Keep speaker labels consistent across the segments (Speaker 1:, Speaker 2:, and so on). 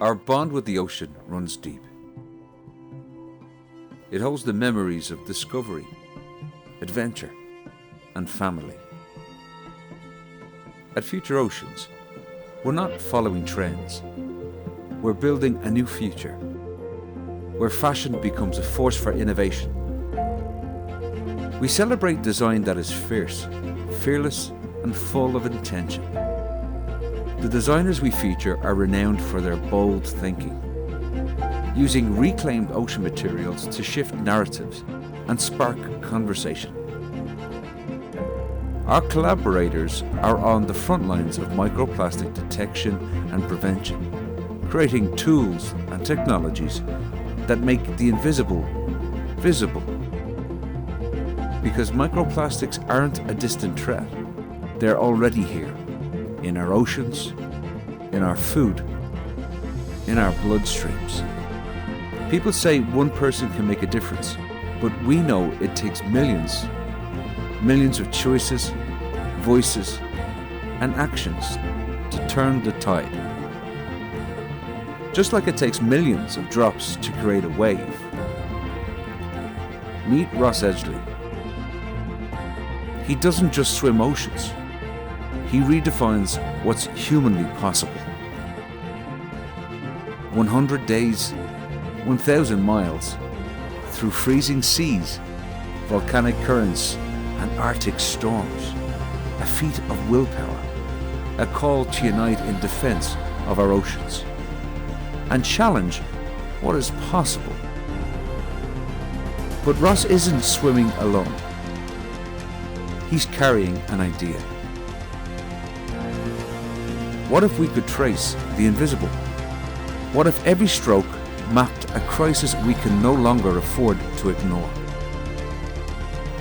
Speaker 1: Our bond with the ocean runs deep. It holds the memories of discovery, adventure, and family. At Future Oceans, we're not following trends. We're building a new future, where fashion becomes a force for innovation. We celebrate design that is fierce, fearless, and full of intention. The designers we feature are renowned for their bold thinking, using reclaimed ocean materials to shift narratives and spark conversation. Our collaborators are on the front lines of microplastic detection and prevention, creating tools and technologies that make the invisible visible. Because microplastics aren't a distant threat, they're already here, in our oceans, in our food, in our bloodstreams. People say one person can make a difference, but we know it takes millions of choices, voices, and actions to turn the tide. Just like it takes millions of drops to create a wave. Meet Ross Edgley. He doesn't just swim oceans. He redefines what's humanly possible. 100 days, 1,000 miles, through freezing seas, volcanic currents, and Arctic storms. A feat of willpower, a call to unite in defense of our oceans, and challenge what is possible. But Ross isn't swimming alone. He's carrying an idea. What if we could trace the invisible? What if every stroke mapped a crisis we can no longer afford to ignore?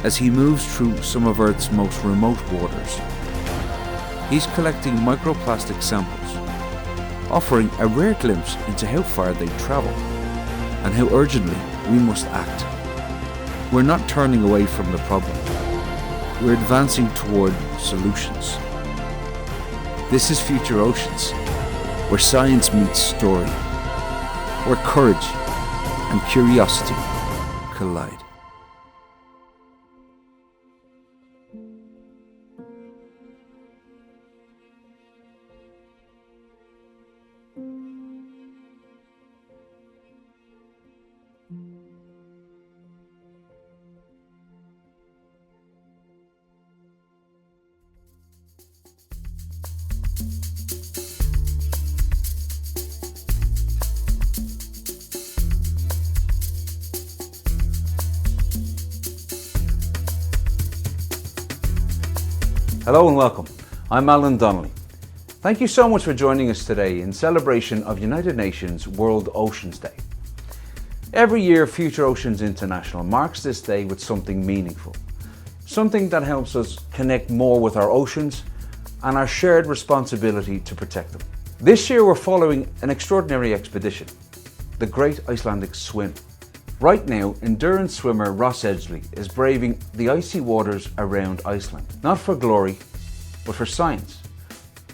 Speaker 1: As he moves through some of Earth's most remote waters, he's collecting microplastic samples, offering a rare glimpse into how far they travel and how urgently we must act. We're not turning away from the problem. We're advancing toward solutions. This is Future Oceans, where science meets story, where courage and curiosity collide.
Speaker 2: Hello and welcome. I'm Alan Donnelly. Thank you so much for joining us today in celebration of United Nations World Oceans Day. Every year, Future Oceans International marks this day with something meaningful, something that helps us connect more with our oceans and our shared responsibility to protect them. This year, we're following an extraordinary expedition, the Great Icelandic Swim. Right now, endurance swimmer Ross Edgley is braving the icy waters around Iceland, not for glory, but for science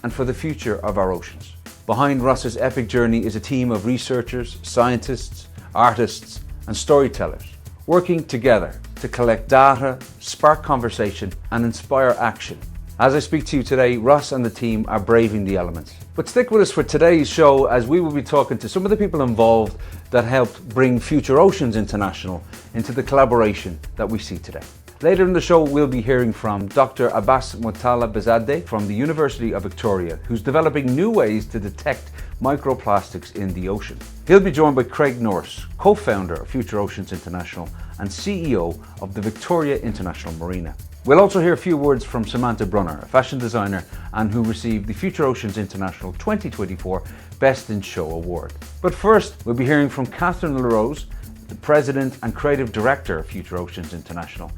Speaker 2: and for the future of our oceans. Behind Ross's epic journey is a team of researchers, scientists, artists, and storytellers working together to collect data, spark conversation, and inspire action. As I speak to you today, Ross and the team are braving the elements. But stick with us for today's show, as we will be talking to some of the people involved that helped bring Future Oceans International into the collaboration that we see today. Later in the show, we'll be hearing from Dr. Abbas Motala Bezadeh from the University of Victoria, who's developing new ways to detect microplastics in the ocean. He'll be joined by Craig Norris, co-founder of Future Oceans International and CEO of the Victoria International Marina. We'll also hear a few words from Samantha Brunner, a fashion designer and who received the Future Oceans International 2024 Best in Show Award. But first, we'll be hearing from Catherine LaRose, the President and Creative Director of Future Oceans International,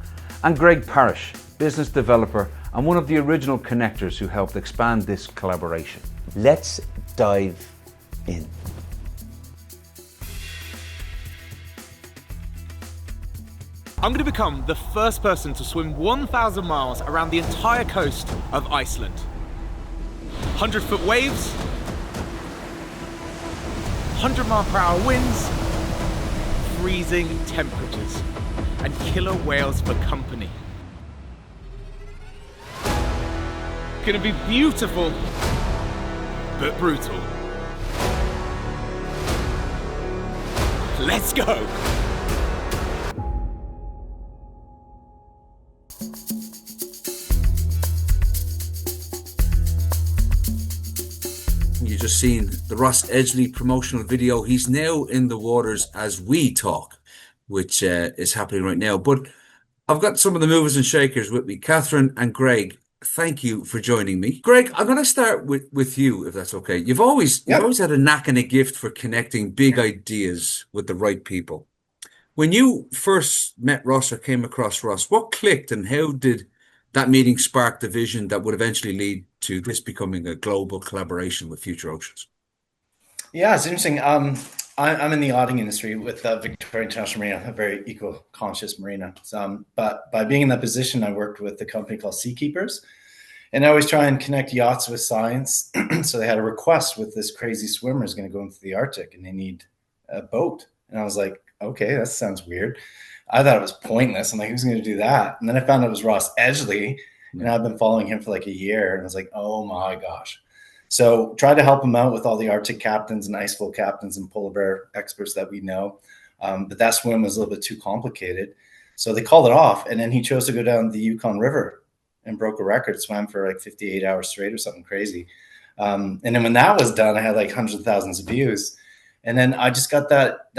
Speaker 2: and Greg Parrish, business developer and one of the original connectors who helped expand this collaboration. Let's dive in.
Speaker 3: I'm going to become the first person to swim 1,000 miles around the entire coast of Iceland. 100-foot waves, 100-mile-per-hour winds, freezing temperatures, and killer whales for company. Gonna be beautiful, but brutal. Let's go!
Speaker 1: You just seen the Ross Edgley promotional video. He's now in the waters as we talk, which is happening right now. But I've got some of the movers and shakers with me, Catherine and Greg. Thank you for joining me. Greg, I'm going to start with you, if that's okay. You've always had a knack and a gift for connecting big ideas with the right people. When you first met Ross or came across Ross, what clicked and how did that meeting spark the vision that would eventually lead to this becoming a global collaboration with Future Oceans?
Speaker 4: Yeah, it's interesting. I'm in the yachting industry with Victoria International Marina, a very eco-conscious marina. But by being in that position, I worked with a company called Seakeepers, and I always try and connect yachts with science. So they had a request with this crazy swimmer is going to go into the Arctic, and they need a boat. And I was like, okay, that sounds weird. I thought it was pointless. I'm like, who's going to do that? And then I found out it was Ross Edgley, and I've been following him for like a year, and I was like, oh my gosh. So try to help him out with all the Arctic captains and iceflow captains and polar bear experts that we know. But that swim was a little bit too complicated. So they called it off. And then he chose to go down the Yukon River and broke a record, swam for like 58 hours straight or something crazy. And then when that was done, I had like hundreds of thousands of views. And then I just got that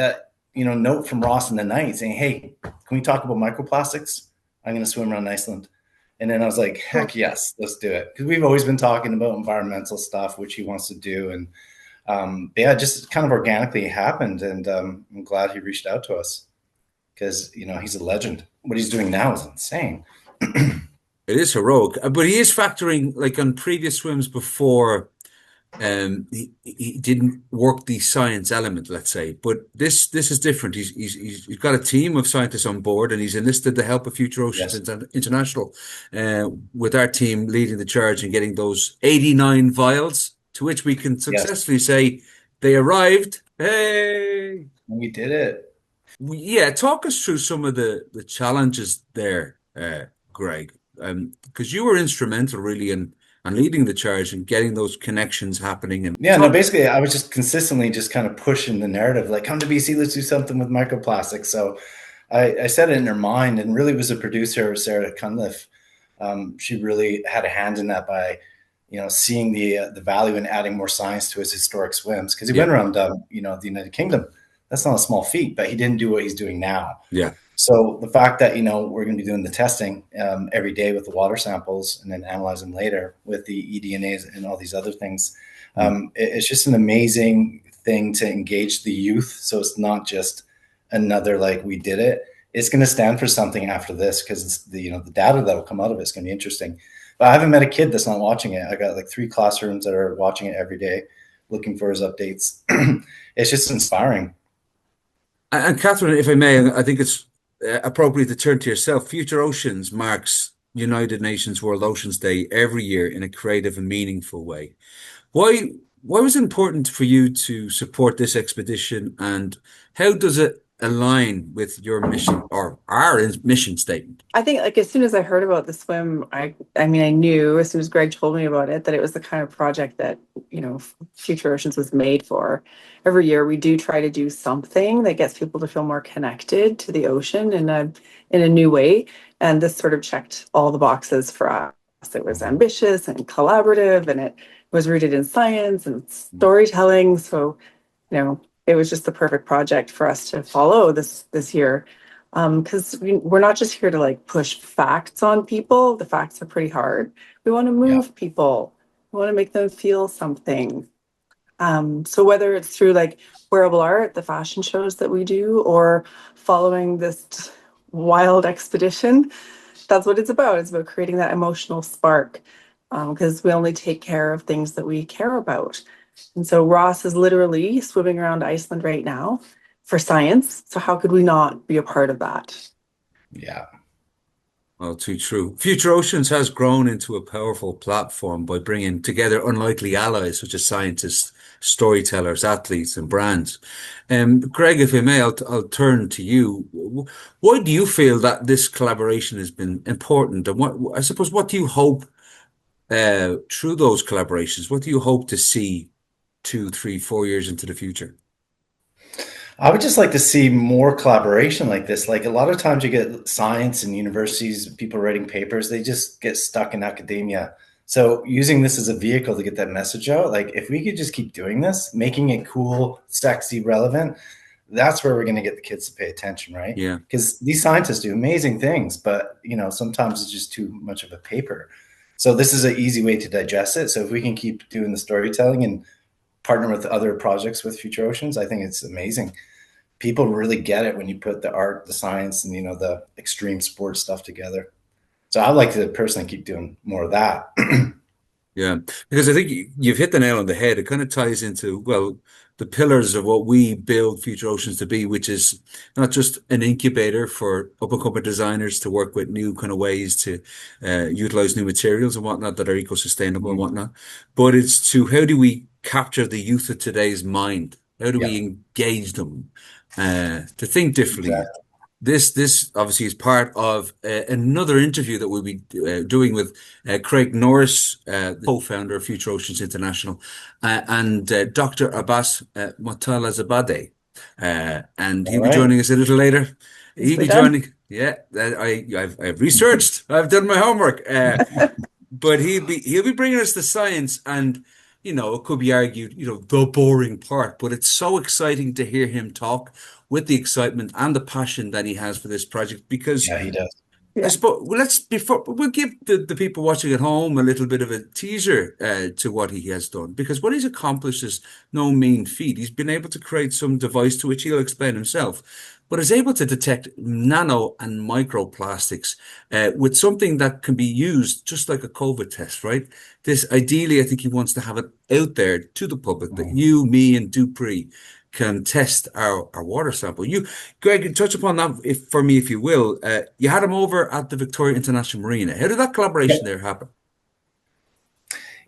Speaker 4: note from Ross in the night saying, hey, can we talk about microplastics? I'm going to swim around Iceland. And then I was like, heck yes, let's do it. Because we've always been talking about environmental stuff, which he wants to do. And yeah, just kind of organically happened. And I'm glad he reached out to us because, he's a legend. What he's doing now is insane.
Speaker 1: It is heroic, but he is factoring, like on previous swims before, he didn't work the science element, let's say, but this is different. He's got a team of scientists on board, and he's enlisted the help of Future Oceans International, with our team leading the charge and getting those 89 vials, to which we can successfully say they arrived. Hey,
Speaker 4: we did it.
Speaker 1: Yeah, talk us through some of the challenges there, Greg, because you were instrumental really in leading the charge and getting those connections happening. And
Speaker 4: basically I was just consistently just kind of pushing the narrative, like, come to BC, let's do something with microplastics. So I said it in her mind, and really was a producer, Sarah Cunliffe. She really had a hand in that by, seeing the value in adding more science to his historic swims. Because he went around, the United Kingdom. That's not a small feat, but he didn't do what he's doing now.
Speaker 1: Yeah.
Speaker 4: So the fact that, we're going to be doing the testing every day with the water samples and then analyze them later with the eDNAs and all these other things, it's just an amazing thing to engage the youth. So it's not just another, like, we did it. It's going to stand for something after this, because the data that will come out of it is going to be interesting. But I haven't met a kid that's not watching it. I got like 3 classrooms that are watching it every day, looking for his updates. It's just inspiring.
Speaker 1: And Catherine, if I may, I think it's appropriate to turn to yourself. Future Oceans marks United Nations World Oceans Day every year in a creative and meaningful way. Why was it important for you to support this expedition, and how does it align with your mission or our mission statement?
Speaker 5: I think, like, as soon as I heard about the swim, I knew as soon as Greg told me about it that it was the kind of project that, Future Oceans was made for. Every year we do try to do something that gets people to feel more connected to the ocean in a new way. And this sort of checked all the boxes for us. It was ambitious and collaborative, and it was rooted in science and storytelling. So, it was just the perfect project for us to follow this year. Because we're not just here to, like, push facts on people. The facts are pretty hard. We want to move people. We want to make them feel something. So whether it's through, like, wearable art, the fashion shows that we do, or following this wild expedition, that's what it's about. It's about creating that emotional spark, because we only take care of things that we care about. And so Ross is literally swimming around Iceland right now for science. So how could we not be a part of that?
Speaker 4: Yeah.
Speaker 1: Oh, too true. Future Oceans has grown into a powerful platform by bringing together unlikely allies such as scientists, storytellers, athletes, and brands. Greg, if I may, I'll turn to you. Why do you feel that this collaboration has been important? And I suppose, what do you hope through those collaborations? What do you hope to see 2, 3, 4 years into the future?
Speaker 4: I would just like to see more collaboration like this. Like a lot of times you get science and universities, people writing papers, they just get stuck in academia. So using this as a vehicle to get that message out, like if we could just keep doing this, making it cool, sexy, relevant, that's where we're going to get the kids to pay attention, right?
Speaker 1: Yeah.
Speaker 4: Because these scientists do amazing things, but sometimes it's just too much of a paper. So this is an easy way to digest it. So if we can keep doing the storytelling and partner with other projects with Future Oceans, I think it's amazing. People really get it when you put the art, the science, and the extreme sports stuff together. So I'd like to personally keep doing more of that.
Speaker 1: Yeah, because I think you've hit the nail on the head. It kind of ties into, well, the pillars of what we build Future Oceans to be, which is not just an incubator for up-and-coming designers to work with new kind of ways to utilize new materials and whatnot that are eco-sustainable and whatnot, but it's to how do we capture the youth of today's mind? How do
Speaker 4: Yeah,
Speaker 1: we engage them to think differently?
Speaker 4: exactly.
Speaker 1: This obviously is part of another interview that we'll be doing with Craig Norris, the co-founder of Future Oceans International, and Dr. Abbas Motalazabadeh. And
Speaker 4: All
Speaker 1: he'll be
Speaker 4: right.
Speaker 1: joining us a little later. He'll
Speaker 5: Nicely
Speaker 1: be
Speaker 5: done.
Speaker 1: joining. Yeah, I've researched. I've done my homework. But he'll be bringing us the science, and it could be argued, the boring part, but it's so exciting to hear him talk with the excitement and the passion that he has for this project. Because
Speaker 4: Yeah, he does.
Speaker 1: I
Speaker 5: Yeah.
Speaker 1: suppose, well, we'll give the people watching at home a little bit of a teaser to what he has done, because what he's accomplished is no mean feat. He's been able to create some device to which he'll explain himself, but is able to detect nano and microplastics with something that can be used just like a COVID test, right? This ideally, I think he wants to have it out there to the public that
Speaker 4: Mhm.
Speaker 1: you, me, and Dupree can test our water sample. Greg, touch upon that for me, if you will. You had him over at the Victoria International Marina. How did that collaboration there happen?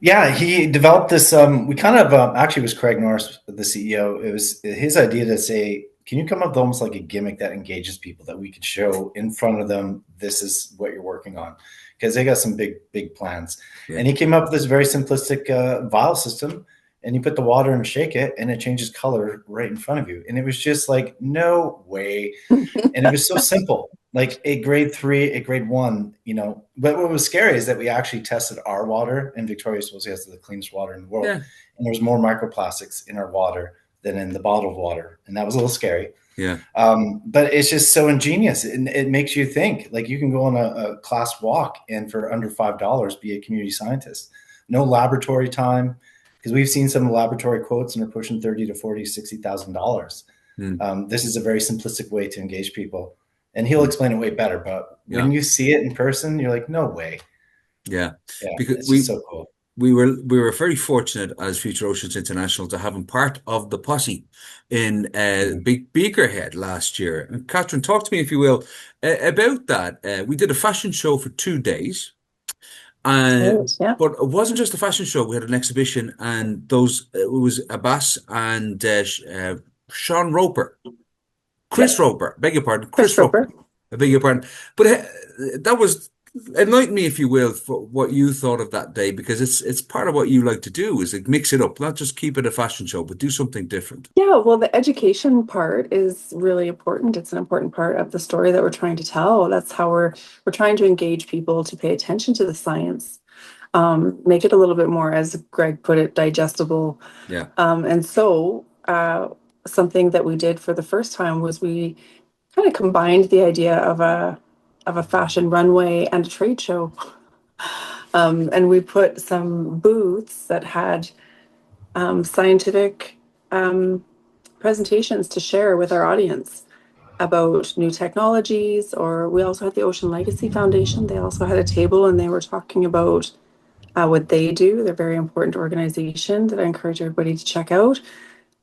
Speaker 4: Yeah, he developed this. We kind of actually was Craig Norris, the CEO. It was his idea to say, "Can you come up with almost like a gimmick that engages people that we could show in front of them? This is what you're working on," because they got some big plans.
Speaker 1: Yeah.
Speaker 4: And he came up with this very simplistic vial system, and you put the water and shake it, and it changes color right in front of you. And it was just like, no way. And it was so simple, like a grade 3, a grade 1, but what was scary is that we actually tested our water, and Victoria supposedly has the cleanest water in the world,
Speaker 1: Yeah.
Speaker 4: and there's more microplastics in our water than in the bottled water, and that was a little scary.
Speaker 1: Yeah.
Speaker 4: But it's just so ingenious, and it makes you think. Like, you can go on a class walk and for under $5 be a community scientist. No laboratory time, because we've seen some laboratory quotes and are pushing 30 to 40, $60,000. This is a very simplistic way to engage people, and he'll explain it way better. But
Speaker 1: Yeah.
Speaker 4: when you see it in person, you're like, no way.
Speaker 1: Yeah.
Speaker 4: Yeah,
Speaker 1: Because
Speaker 4: it's just so cool.
Speaker 1: we were very fortunate as Future Oceans International to have him part of the posse in Big Beakerhead last year. And Catherine, talk to me, if you will, about that. We did a fashion show for 2 days.
Speaker 5: Yeah.
Speaker 1: But it wasn't just a fashion show. We had an exhibition, and it was Abbas and Sean Roper, Chris Roper, beg your pardon,
Speaker 5: Chris
Speaker 1: Chris Roper,
Speaker 5: Roper.
Speaker 1: I beg your pardon. But that was enlighten me, if you will, for what you thought of that day, because it's part of what you like to do is like mix it up, not just keep it a fashion show, but do something different.
Speaker 5: Yeah, well, the education part is really important. It's an important part of the story that we're trying to tell. That's how we're trying to engage people to pay attention to the science, make it a little bit more, as Greg put it, digestible.
Speaker 1: Yeah.
Speaker 5: And so something that we did for the first time was we kind of combined the idea of a fashion runway and a trade show. And we put some booths that had scientific presentations to share with our audience about new technologies. Or we also had the Ocean Legacy Foundation. They also had a table, and they were talking about what they do. They're a very important organization that I encourage everybody to check out.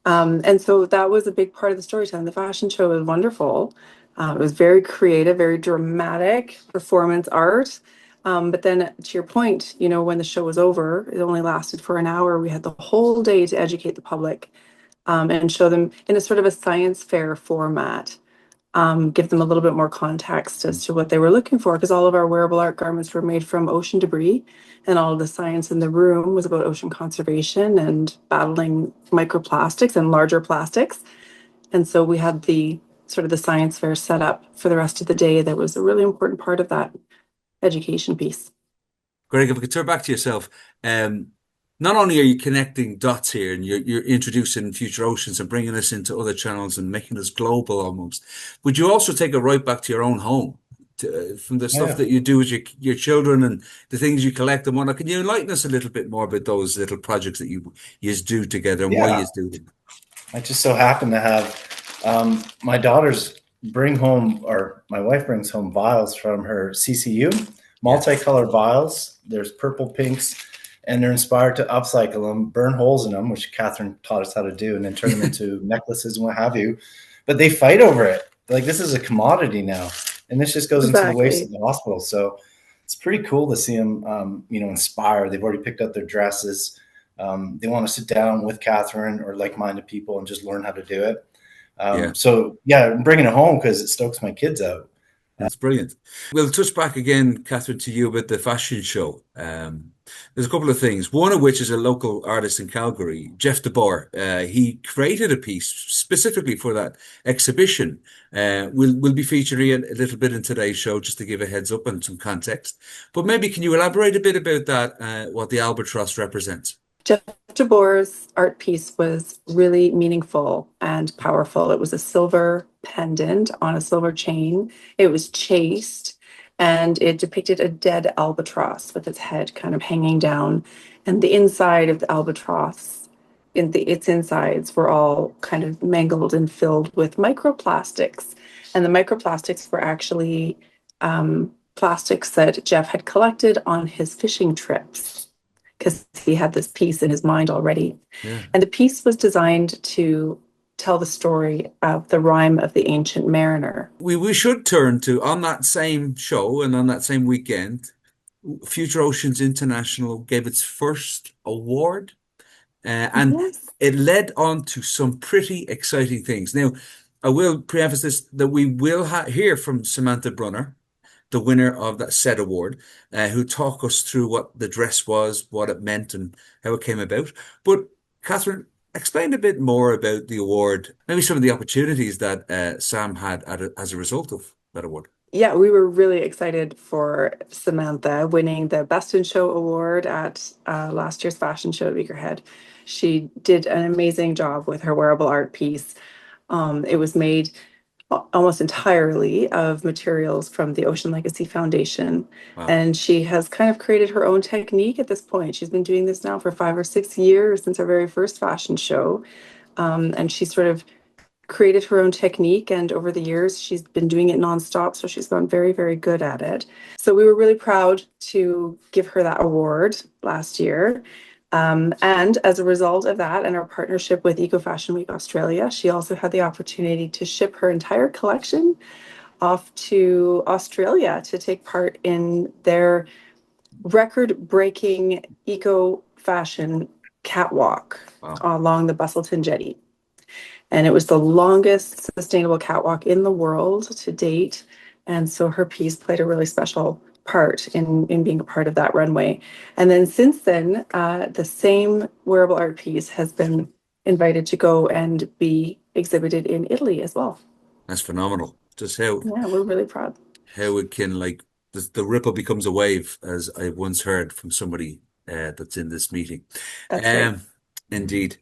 Speaker 5: And so that was a big part of the storytelling. The fashion show was wonderful. It was very creative, very dramatic performance art. But then to your point, when the show was over, it only lasted for an hour. We had the whole day to educate the public, and show them in a sort of a science fair format, give them a little bit more context as to what they were looking for, because all of our wearable art garments were made from ocean debris, and all of the science in the room was about ocean conservation and battling microplastics and larger plastics. And so we had the sort of the science fair set up for the rest of the day. That was a really important part of that education piece.
Speaker 2: Greg, if we could turn back to yourself, not only are you connecting dots here and you're introducing future oceans and bringing us into other channels and making us global almost, but you also take it right back to your own home, from the stuff that you do with your children and the things you collect and whatnot. Can you enlighten us a little bit more about those little projects that you do together and why you do them?
Speaker 4: I just so happen to have my daughters bring home, or my wife brings home, vials from her CCU, multicolored vials. There's purple, pinks, and they're inspired to upcycle them, burn holes in them, which Catherine taught us how to do, and then turn them into necklaces and what have you. But they fight over it. Like, this is a commodity now, and this just goes into the waste of the hospital. So it's pretty cool to see them, inspire. They've already picked out their dresses. They want to sit down with Catherine or like-minded people and just learn how to do it. So I'm bringing it home because it stokes my kids out.
Speaker 2: That's brilliant. We'll touch back again, Catherine, to you about the fashion show. There's a couple of things. One of which is a local artist in Calgary, Jeff DeBoer. He created a piece specifically for that exhibition. We'll be featuring it a little bit in today's show, just to give a heads up and some context. But maybe can you elaborate a bit about that, what the albatross represents?
Speaker 5: Jeff DeBoer's art piece was really meaningful and powerful. It was a silver pendant on a silver chain. It was chased, and it depicted a dead albatross with its head kind of hanging down. And the inside of the albatross, its insides were all kind of mangled and filled with microplastics. And the microplastics were actually plastics that Jeff had collected on his fishing trips, because he had this piece in his mind already. And the piece was designed to tell the story of the rhyme of the ancient mariner.
Speaker 2: We should turn to, on that same show and on that same weekend, Future Oceans International gave its first award, and it led on to some pretty exciting things. Now, I will preface this that we will hear from Samantha Brunner, the winner of that said award, who talk us through what the dress was, what it meant, and how it came about. But Catherine, explain a bit more about the award, maybe some of the opportunities that Sam had as a result of that award.
Speaker 5: Yeah, we were really excited for Samantha winning the Best in Show award at last year's fashion show at Beakerhead. She did an amazing job with her wearable art piece. It was made almost entirely of materials from the Ocean Legacy Foundation. And she has kind of created her own technique at this point. She's been doing this now for 5 or 6 years, since her very first fashion show. And she sort of created her own technique, and over the years she's been doing it nonstop, so she's gotten very, very good at it. So we were really proud to give her that award last year. And as a result of that and our partnership with Eco Fashion Week Australia, she also had the opportunity to ship her entire collection off to Australia to take part in their record-breaking eco fashion catwalk along the Bustleton Jetty. And it was the longest sustainable catwalk in the world to date. And so her piece played a really special part in being a part of that runway. And then since then, the same wearable art piece has been invited to go and be exhibited in Italy as well.
Speaker 2: That's phenomenal. Just how
Speaker 5: we're really proud.
Speaker 2: How it can, like, the ripple becomes a wave, as I once heard from somebody that's in this meeting.
Speaker 5: That's right.
Speaker 2: Indeed.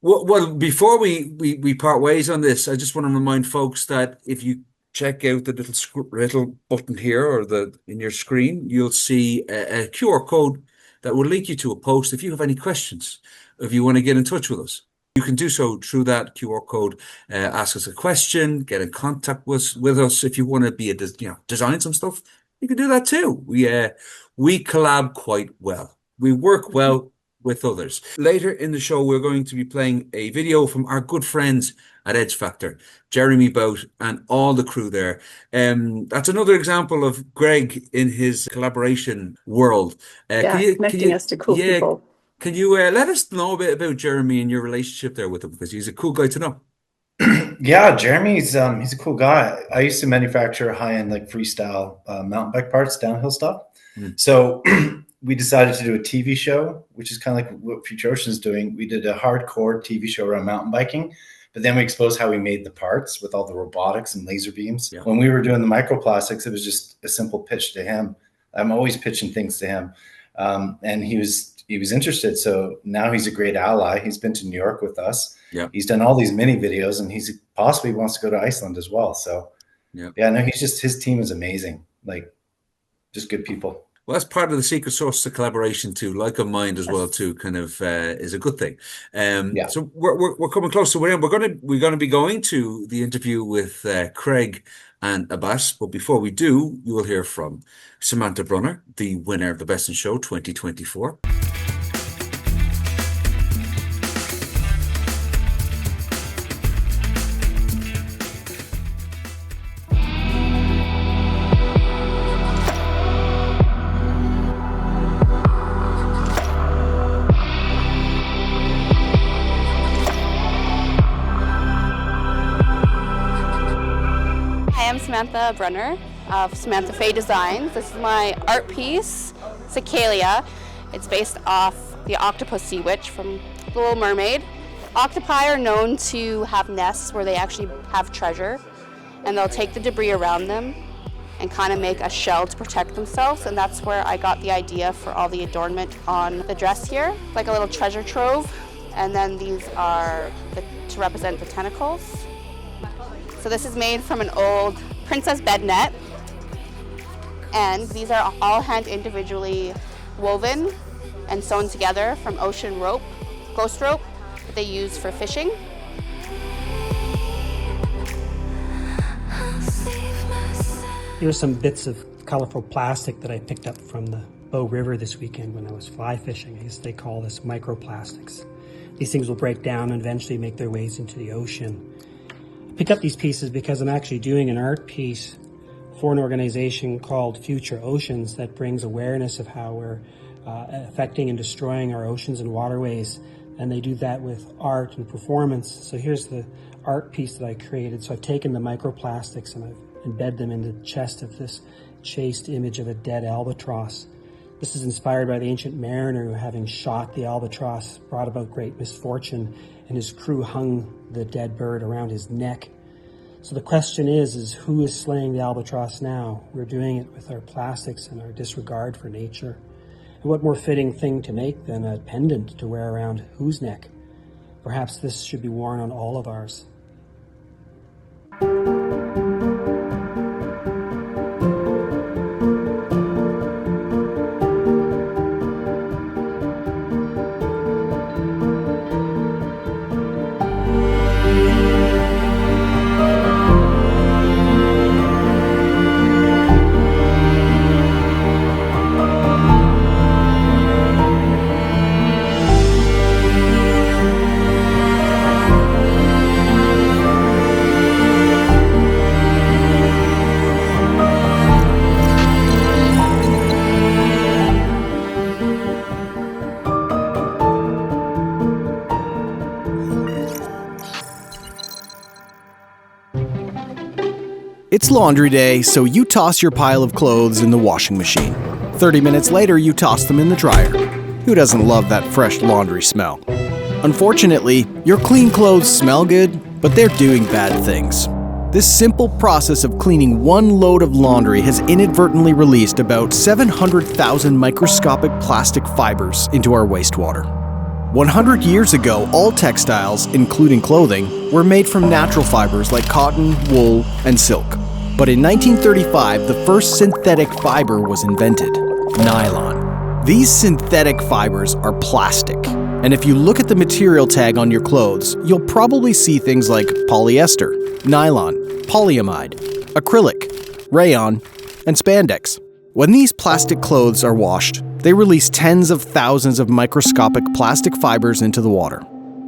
Speaker 2: Well, before we part ways on this, I just want to remind folks that if you check out the little button here or in your screen, you'll see a QR code that will link you to a post. If you have any questions, if you want to get in touch with us, you can do so through that QR code. Ask us a question, get in contact with us. If you want to be design some stuff, you can do that too. We collab quite well. We work well
Speaker 1: with others. Later in the show, we're going to be playing a video from our good friends at Edge Factor, Jeremy Bout and all the crew there. That's another example of Greg in his collaboration world.
Speaker 5: Connecting us to cool people.
Speaker 1: Can you let us know a bit about Jeremy and your relationship there with him? Because he's a cool guy to know.
Speaker 4: Yeah, Jeremy's he's a cool guy. I used to manufacture high-end like freestyle mountain bike parts, downhill stuff. So we decided to do a TV show, which is kind of like what Future Ocean is doing. We did a hardcore TV show around mountain biking, but then we exposed how we made the parts with all the robotics and laser beams. Yeah. When we were doing the microplastics, it was just a simple pitch to him. I'm always pitching things to him, and he was interested. So now he's a great ally. He's been to New York with us. Yeah, he's done all these mini videos, and he's possibly wants to go to Iceland as well. So no, his team is amazing. Like, just good people.
Speaker 1: Well, that's part of the secret sauce to collaboration too, like a mind as well too, kind of is a good thing. So we're coming close to end. We're going to be going to the interview with Craig and Abbas, but before we do, you will hear from Samantha Brunner, the winner of the Best in Show 2024.
Speaker 6: Samantha Brunner of Samantha Faye Designs. This is my art piece, Cicalia. It's based off the octopus sea witch from The Little Mermaid. Octopi are known to have nests where they actually have treasure, and they'll take the debris around them and kind of make a shell to protect themselves, and that's where I got the idea for all the adornment on the dress here, like a little treasure trove, and then these are to represent the tentacles. So this is made from an old princess bed net, and these are all hand individually woven and sewn together from ocean rope, ghost rope, that they use for fishing.
Speaker 7: Here are some bits of colorful plastic that I picked up from the Bow River this weekend when I was fly fishing. I guess they call this microplastics. These things will break down and eventually make their ways into the ocean. Pick up these pieces because I'm actually doing an art piece for an organization called Future Oceans that brings awareness of how we're affecting and destroying our oceans and waterways, and they do that with art and performance. So here's the art piece that I created. So I've taken the microplastics and I've embedded them in the chest of this chased image of a dead albatross. This is inspired by the ancient mariner who, having shot the albatross, brought about great misfortune, and his crew hung the dead bird around his neck. So the question is who is slaying the albatross now? We're doing it with our plastics and our disregard for nature. And what more fitting thing to make than a pendant to wear around whose neck? Perhaps this should be worn on all of ours.
Speaker 8: It's laundry day, so you toss your pile of clothes in the washing machine. 30 minutes later, you toss them in the dryer. Who doesn't love that fresh laundry smell? Unfortunately, your clean clothes smell good, but they're doing bad things. This simple process of cleaning one load of laundry has inadvertently released about 700,000 microscopic plastic fibers into our wastewater. 100 years ago, all textiles, including clothing, were made from natural fibers like cotton, wool, and silk. But in 1935, the first synthetic fiber was invented: nylon. These synthetic fibers are plastic, and if you look at the material tag on your clothes, you'll probably see things like polyester, nylon, polyamide, acrylic, rayon, and spandex. When these plastic clothes are washed, they release tens of thousands of microscopic plastic fibers into the water.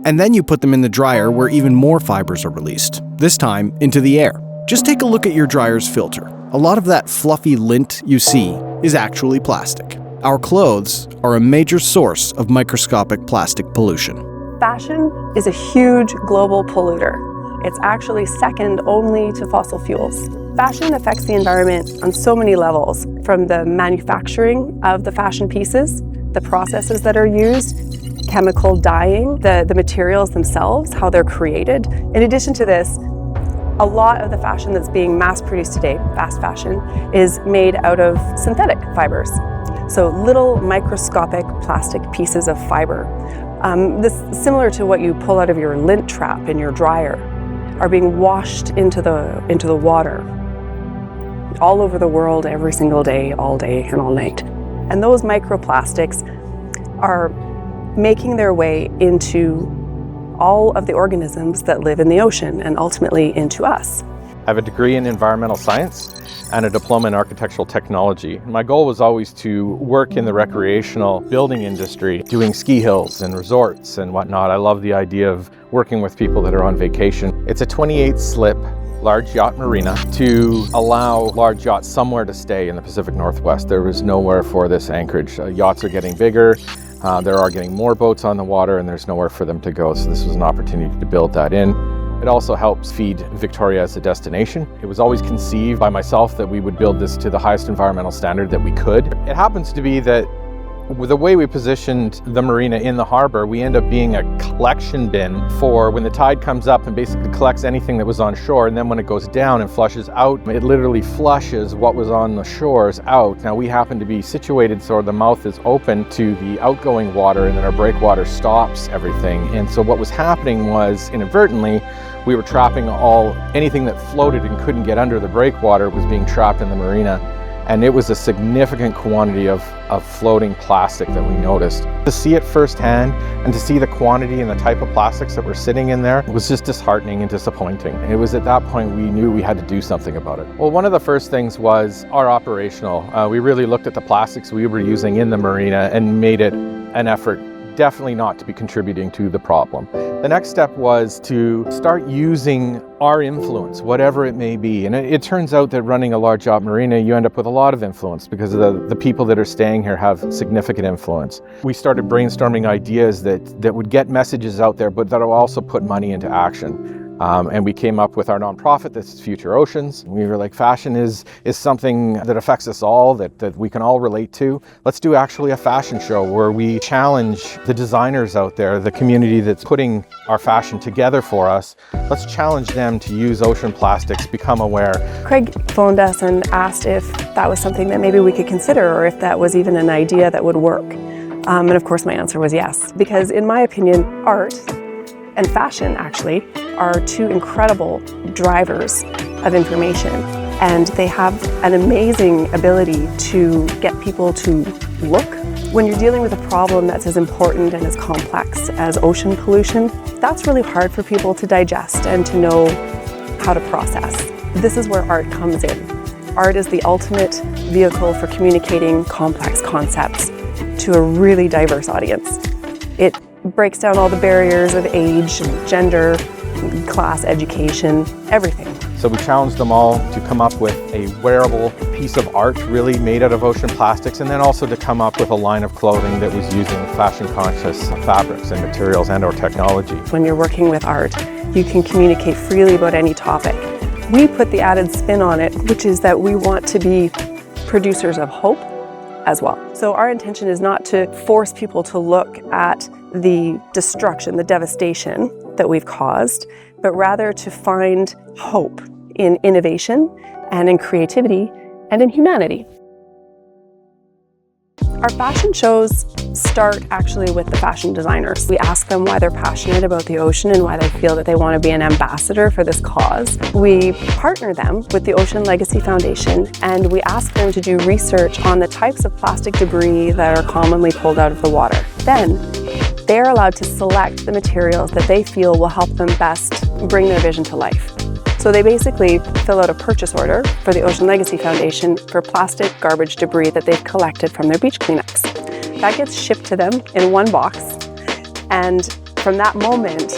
Speaker 8: And then you put them in the dryer where even more fibers are released, this time into the air. Just take a look at your dryer's filter. A lot of that fluffy lint you see is actually plastic. Our clothes are a major source of microscopic plastic pollution.
Speaker 9: Fashion is a huge global polluter. It's actually second only to fossil fuels. Fashion affects the environment on so many levels, from the manufacturing of the fashion pieces, the processes that are used, chemical dyeing, the materials themselves, how they're created. In addition to this, a lot of the fashion that's being mass-produced today, fast fashion, is made out of synthetic fibers. So little microscopic plastic pieces of fiber. This, similar to what you pull out of your lint trap in your dryer, are being washed into the water all over the world every single day, all day and all night. And those microplastics are making their way into all of the organisms that live in the ocean and ultimately into us.
Speaker 10: I have a degree in environmental science and a diploma in architectural technology. My goal was always to work in the recreational building industry, doing ski hills and resorts and whatnot. I love the idea of working with people that are on vacation. It's a 28 slip large yacht marina to allow large yachts somewhere to stay in the Pacific Northwest. There was nowhere for this anchorage. Yachts are getting bigger. There are getting more boats on the water and there's nowhere for them to go. So this was an opportunity to build that in. It also helps feed Victoria as a destination. It was always conceived by myself that we would build this to the highest environmental standard that we could. It happens to be that with the way we positioned the marina in the harbor, we end up being a collection bin for when the tide comes up and basically collects anything that was on shore, and then when it goes down and flushes out, it literally flushes what was on the shores out. Now we happen to be situated so the mouth is open to the outgoing water, and then our breakwater stops everything. And so what was happening was, inadvertently, we were trapping anything that floated and couldn't get under the breakwater was being trapped in the marina. And it was a significant quantity of floating plastic that we noticed. To see it firsthand and to see the quantity and the type of plastics that were sitting in there was just disheartening and disappointing. It was at that point we knew we had to do something about it. Well, one of the first things was our operational. We really looked at the plastics we were using in the marina and made it an effort definitely not to be contributing to the problem. The next step was to start using our influence, whatever it may be. And it turns out that running a large yacht marina, you end up with a lot of influence because the people that are staying here have significant influence. We started brainstorming ideas that would get messages out there, but that will also put money into action. And we came up with our nonprofit, this is Future Oceans. We were like, fashion is something that affects us all, that we can all relate to. Let's do actually a fashion show where we challenge the designers out there, the community that's putting our fashion together for us. Let's challenge them to use ocean plastics, become aware.
Speaker 9: Craig phoned us and asked if that was something that maybe we could consider, or if that was even an idea that would work. And of course my answer was yes, because in my opinion, art and fashion actually are two incredible drivers of information, and they have an amazing ability to get people to look. When you're dealing with a problem that's as important and as complex as ocean pollution, that's really hard for people to digest and to know how to process. This is where art comes in. Art is the ultimate vehicle for communicating complex concepts to a really diverse audience. It breaks down all the barriers of age, gender, class, education, everything.
Speaker 10: So we challenged them all to come up with a wearable piece of art really made out of ocean plastics, and then also to come up with a line of clothing that was using fashion-conscious fabrics and materials and or technology.
Speaker 9: When you're working with art, you can communicate freely about any topic. We put the added spin on it, which is that we want to be producers of hope as well. So our intention is not to force people to look at the destruction, the devastation that we've caused, but rather to find hope in innovation and in creativity and in humanity. Our fashion shows start actually with the fashion designers. We ask them why they're passionate about the ocean and why they feel that they want to be an ambassador for this cause. We partner them with the Ocean Legacy Foundation, and we ask them to do research on the types of plastic debris that are commonly pulled out of the water. Then they're allowed to select the materials that they feel will help them best bring their vision to life. So they basically fill out a purchase order for the Ocean Legacy Foundation for plastic garbage debris that they've collected from their beach cleanups. That gets shipped to them in one box, and from that moment,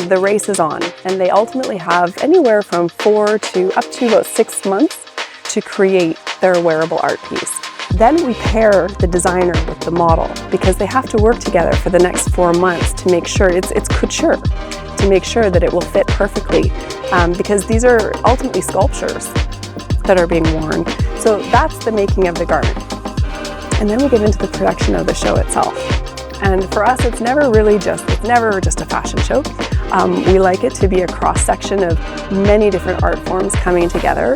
Speaker 9: the race is on, and they ultimately have anywhere from 4 to up to about 6 months to create their wearable art piece. Then we pair the designer with the model, because they have to work together for the next 4 months to make sure it's couture, to make sure that it will fit perfectly, because these are ultimately sculptures that are being worn. So that's the making of the garment. And then we get into the production of the show itself. And for us, it's never just a fashion show. We like it to be a cross-section of many different art forms coming together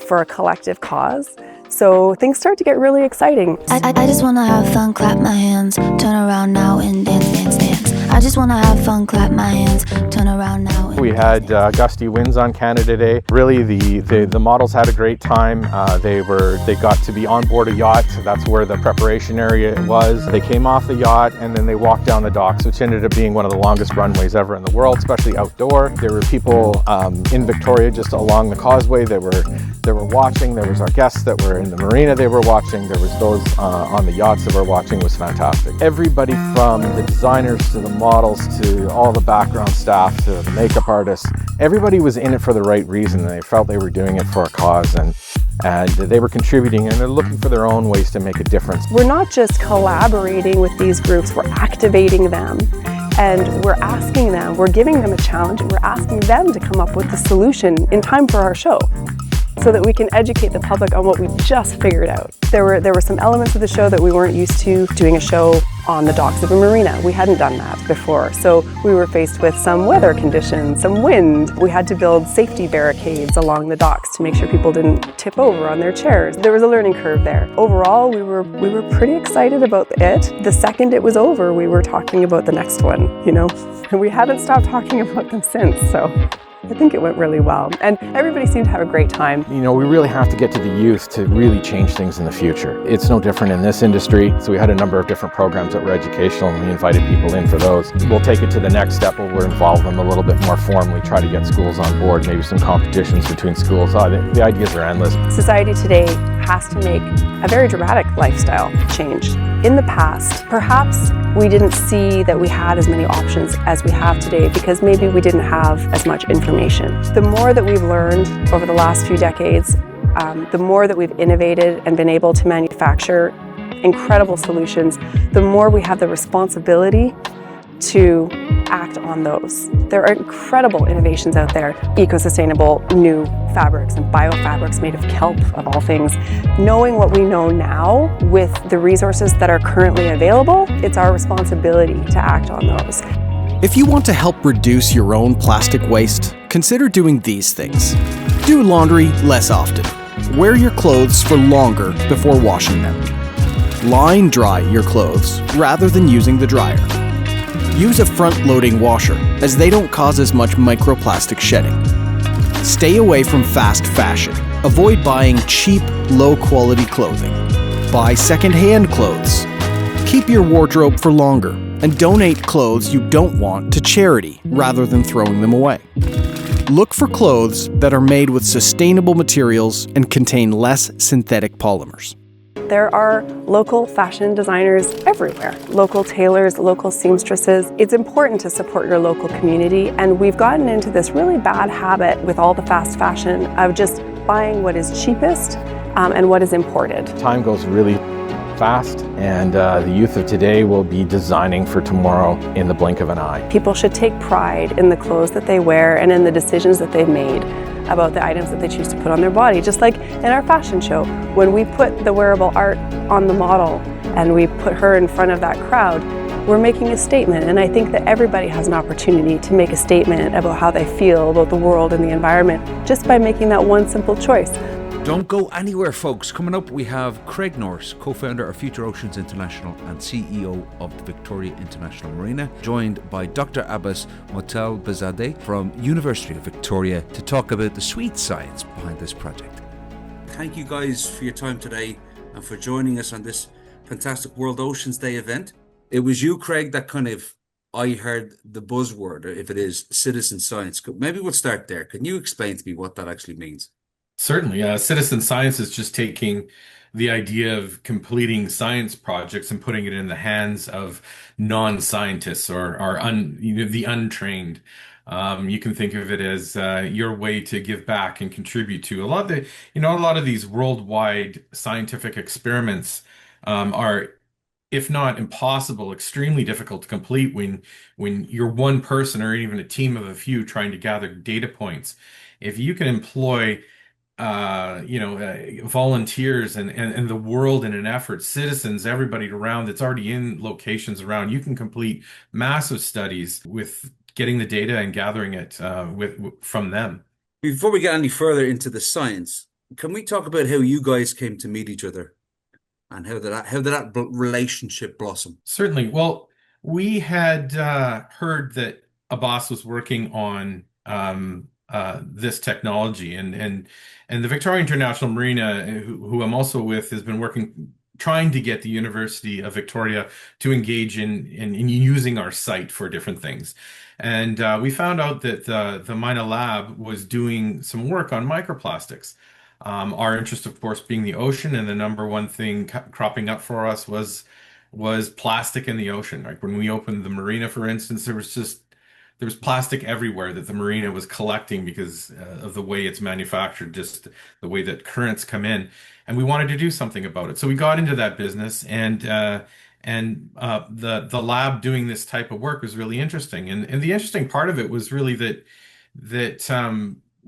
Speaker 9: for a collective cause. So things start to get really exciting.
Speaker 11: I just wanna have fun, clap my hands, turn around now and dance, dance, dance. I just wanna have fun, clap my hands, turn around now.
Speaker 10: We had gusty winds on Canada Day. Really, the models had a great time. They got to be on board a yacht. That's where the preparation area was. They came off the yacht and then they walked down the docks, which ended up being one of the longest runways ever in the world, especially outdoor. There were people in Victoria just along the causeway that were watching. There was our guests that were in the marina they were watching. There was those on the yachts that were watching. It was fantastic. Everybody from the designers to the models to all the background staff to the makeup artists, everybody was in it for the right reason. They felt they were doing it for a cause, and they were contributing, and they're looking for their own ways to make a difference.
Speaker 9: We're not just collaborating with these groups, we're activating them. And we're asking them, we're giving them a challenge, and we're asking them to come up with the solution in time for our show, so that we can educate the public on what we just figured out. There were some elements of the show that we weren't used to, doing a show on the docks of a marina. We hadn't done that before. So we were faced with some weather conditions, some wind. We had to build safety barricades along the docks to make sure people didn't tip over on their chairs. There was a learning curve there. Overall, we were pretty excited about it. The second it was over, we were talking about the next one, and we haven't stopped talking about them since, so I think it went really well, and everybody seemed to have a great time.
Speaker 10: We really have to get to the youth to really change things in the future. It's no different in this industry, so we had a number of different programs that were educational, and we invited people in for those. We'll take it to the next step where we'll involve them a little bit more formally, try to get schools on board, maybe some competitions between schools. The ideas are endless.
Speaker 9: Society today has to make a very dramatic lifestyle change. In the past, perhaps we didn't see that we had as many options as we have today because maybe we didn't have as much information. The more that we've learned over the last few decades, the more that we've innovated and been able to manufacture incredible solutions, the more we have the responsibility to act on those. There are incredible innovations out there, eco-sustainable new fabrics and biofabrics made of kelp, of all things. Knowing what we know now with the resources that are currently available, it's our responsibility to act on those.
Speaker 8: If you want to help reduce your own plastic waste, consider doing these things. Do laundry less often. Wear your clothes for longer before washing them. Line dry your clothes rather than using the dryer. Use a front-loading washer, as they don't cause as much microplastic shedding. Stay away from fast fashion. Avoid buying cheap, low-quality clothing. Buy second-hand clothes. Keep your wardrobe for longer, and donate clothes you don't want to charity rather than throwing them away. Look for clothes that are made with sustainable materials and contain less synthetic polymers.
Speaker 9: There are local fashion designers everywhere, local tailors, local seamstresses. It's important to support your local community, and we've gotten into this really bad habit with all the fast fashion of just buying what is cheapest and what is imported.
Speaker 10: Time goes really fast, and the youth of today will be designing for tomorrow in the blink of an eye.
Speaker 9: People should take pride in the clothes that they wear and in the decisions that they've made about the items that they choose to put on their body. Just like in our fashion show, when we put the wearable art on the model and we put her in front of that crowd, we're making a statement. And I think that everybody has an opportunity to make a statement about how they feel about the world and the environment just by making that one simple choice.
Speaker 1: Don't go anywhere, folks. Coming up, we have Craig Norris, co-founder of Future Oceans International and CEO of the Victoria International Marina, joined by Dr. Abbas Motelbezadeh from University of Victoria to talk about the sweet science behind this project. Thank you guys for your time today and for joining us on this fantastic World Oceans Day event. It was you, Craig, that kind of I heard the buzzword, or if it is citizen science. Maybe we'll start there. Can you explain to me what that actually means?
Speaker 10: Certainly, citizen science is just taking the idea of completing science projects and putting it in the hands of non-scientists or the untrained. You can think of it as your way to give back and contribute to a lot of a lot of these worldwide scientific experiments are, if not impossible, extremely difficult to complete when you're one person or even a team of a few trying to gather data points. If you can employ volunteers and the world in an effort, citizens, everybody around that's already in locations around, you can complete massive studies with getting the data and gathering it from them.
Speaker 1: Before we get any further into the science, can we talk about how you guys came to meet each other and how did that relationship blossom?
Speaker 10: Certainly. Well, we had heard that Abbas was working on this technology, and the Victoria International Marina, who I'm also with, has been working trying to get the University of Victoria to engage in using our site for different things. And we found out that the MINA lab was doing some work on microplastics. Our interest, of course, being the ocean, and the number one thing cropping up for us was plastic in the ocean. Like when we opened the marina, for instance, there was plastic everywhere that the marina was collecting because of the way it's manufactured, just the way that currents come in, and we wanted to do something about it. So we got into that business, and the lab doing this type of work was really interesting. And the interesting part of it was really that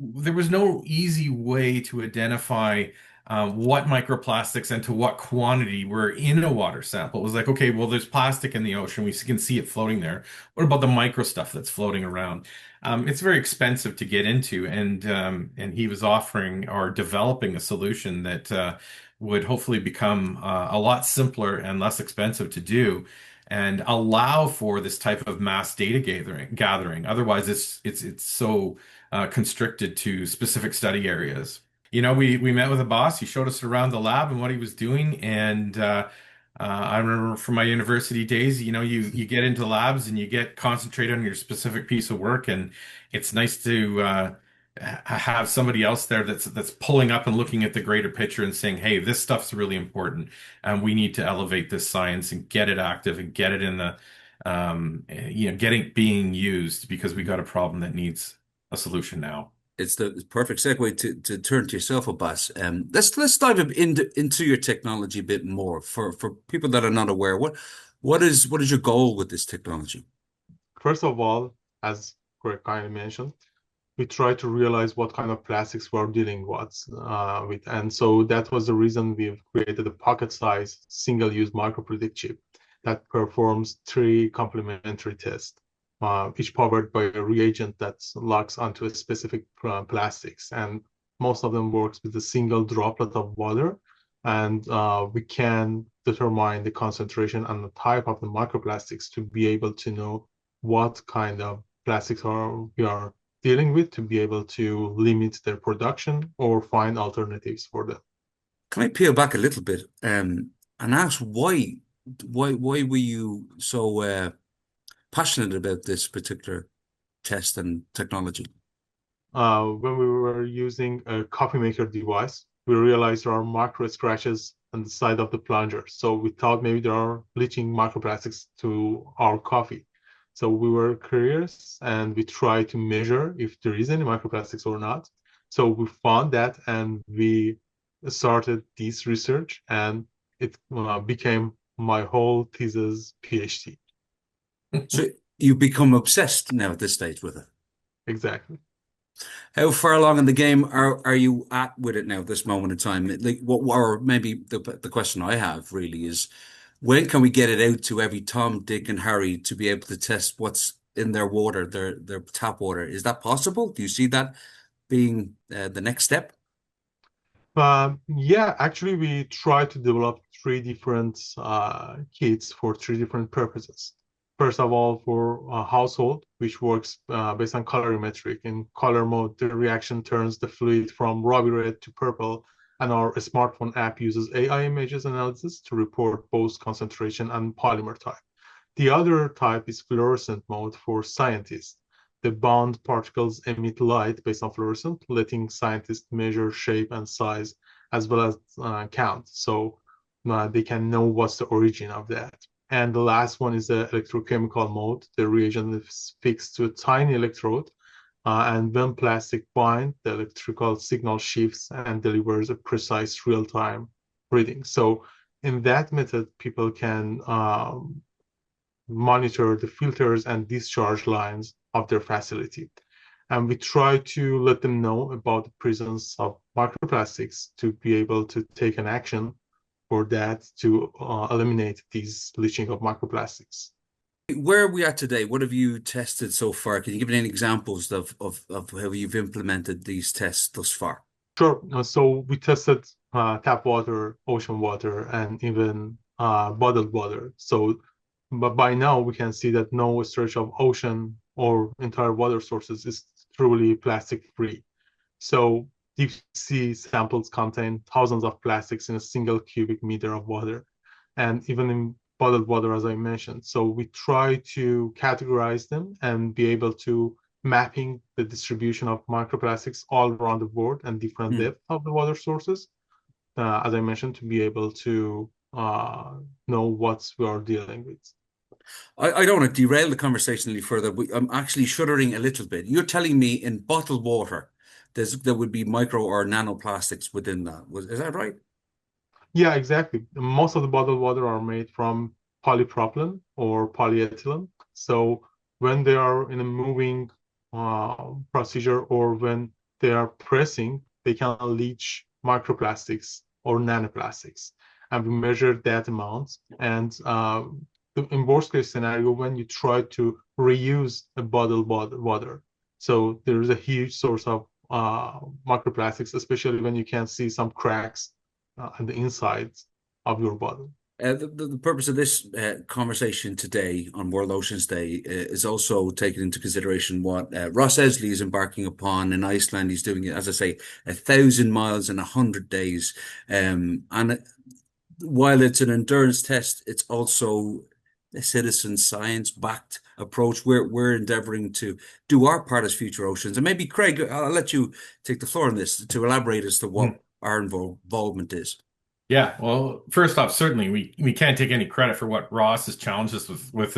Speaker 10: there was no easy way to identify what microplastics and to what quantity were in a water sample. It was like, okay, well, there's plastic in the ocean. We can see it floating there. What about the micro stuff that's floating around? It's very expensive to get into, and he was offering or developing a solution that would hopefully become a lot simpler and less expensive to do, and allow for this type of mass data gathering. Otherwise, it's so constricted to specific study areas. We met with a boss. He showed us around the lab and what he was doing. And I remember from my university days, you get into labs and you get concentrated on your specific piece of work. And it's nice to have somebody else there that's pulling up and looking at the greater picture and saying, hey, this stuff's really important. And we need to elevate this science and get it active and get it in the, being used, because we got a problem that needs a solution now.
Speaker 1: It's the perfect segue to turn to yourself, Abbas. Let's dive into your technology a bit more for people that are not aware. What is your goal with this technology?
Speaker 12: First of all, as Greg kindly mentioned, we try to realize what kind of plastics we're dealing with, and so that was the reason we've created a pocket-sized single-use micropredict chip that performs 3 complementary tests. Each powered by a reagent that locks onto a specific plastics, and most of them works with a single droplet of water, and we can determine the concentration and the type of the microplastics to be able to know what kind of plastics we are dealing with, to be able to limit their production or find alternatives for them.
Speaker 1: Can I peel back a little bit and ask why were you so passionate about this particular test and technology?
Speaker 12: When we were using a coffee maker device, we realized there are micro scratches on the side of the plunger. So we thought maybe there are leaching microplastics to our coffee. So we were curious and we tried to measure if there is any microplastics or not. So we found that and we started this research, and it became my whole thesis PhD.
Speaker 1: So you become obsessed now at this stage with it.
Speaker 12: Exactly.
Speaker 1: How far along in the game are you at with it now at this moment in time? Like, or maybe the question I have really is, when can we get it out to every Tom, Dick, and Harry to be able to test what's in their water, their tap water? Is that possible? Do you see that being the next step?
Speaker 12: Yeah, actually, we tried to develop 3 different kits for 3 different purposes. First of all, for a household, which works based on colorimetric. In color mode, the reaction turns the fluid from ruby red to purple, and our smartphone app uses AI images analysis to report both concentration and polymer type. The other type is fluorescent mode for scientists. The bound particles emit light based on fluorescent, letting scientists measure shape and size as well as count. So they can know what's the origin of that. And the last one is the electrochemical mode. The reagent is fixed to a tiny electrode. And when plastic bind, the electrical signal shifts and delivers a precise real-time reading. So in that method, people can monitor the filters and discharge lines of their facility. And we try to let them know about the presence of microplastics to be able to take an action for that to eliminate these leaching of microplastics.
Speaker 1: Where are we at today? What have you tested so far? Can you give me any examples of how you've implemented these tests thus far?
Speaker 12: Sure. So we tested tap water, ocean water, and even bottled water. But by now we can see that no stretch of ocean or entire water sources is truly plastic free. So deep sea samples contain thousands of plastics in a single cubic meter of water, and even in bottled water, as I mentioned. So we try to categorize them and be able to mapping the distribution of microplastics all around the world and different depth of the water sources, as I mentioned, to be able to know what we are dealing with.
Speaker 1: I don't want to derail the conversation any further, but I'm actually shuddering a little bit. You're telling me in bottled water, there would be micro or nanoplastics within that. Is that right?
Speaker 12: Yeah, exactly. Most of the bottled water are made from polypropylene or polyethylene. So when they are in a moving procedure or when they are pressing, they can leach microplastics or nanoplastics. And we measure that amount. And in worst case scenario, when you try to reuse a bottled water, so there is a huge source of microplastics, especially when you can see some cracks on the insides of your bottle.
Speaker 1: The purpose of this conversation today on World Oceans Day is also taking into consideration what Ross Edgley is embarking upon in Iceland. He's doing it, as I say, 1,000 miles in 100 days. And while it's an endurance test, it's also a citizen science-backed approach. We're endeavoring to do our part as Future Oceans. And maybe, Craig, I'll let you take the floor on this to elaborate as to what our involvement is.
Speaker 13: Yeah, well, first off, certainly we can't take any credit for what Ross has challenged us with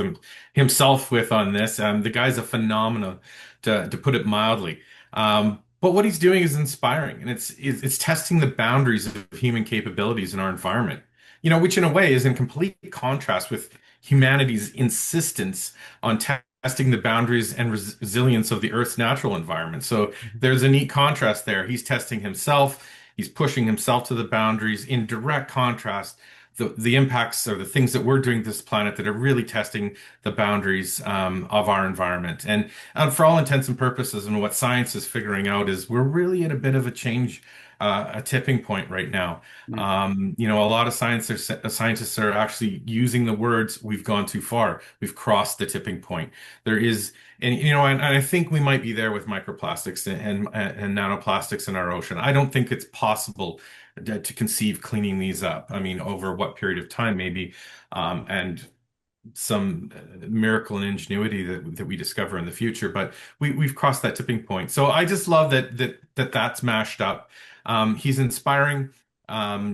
Speaker 13: himself with on this. The guy's a phenomenon, to put it mildly. But what he's doing is inspiring, and it's testing the boundaries of human capabilities in our environment. Which in a way is in complete contrast with humanity's insistence on testing the boundaries and resilience of the Earth's natural environment. So there's a neat contrast there. He's testing himself. He's pushing himself to the boundaries in direct contrast. The impacts or the things that we're doing to this planet that are really testing the boundaries of our environment. And for all intents and purposes, and what science is figuring out is we're really at a bit of a change, a tipping point right now. A lot of scientists are actually using the words, we've gone too far. We've crossed the tipping point. There is, and I think we might be there with microplastics and nanoplastics in our ocean. I don't think it's possible to conceive cleaning these up. I mean, over what period of time, maybe, and some miracle and ingenuity that we discover in the future. But we've crossed that tipping point. So I just love that's mashed up. He's inspiring.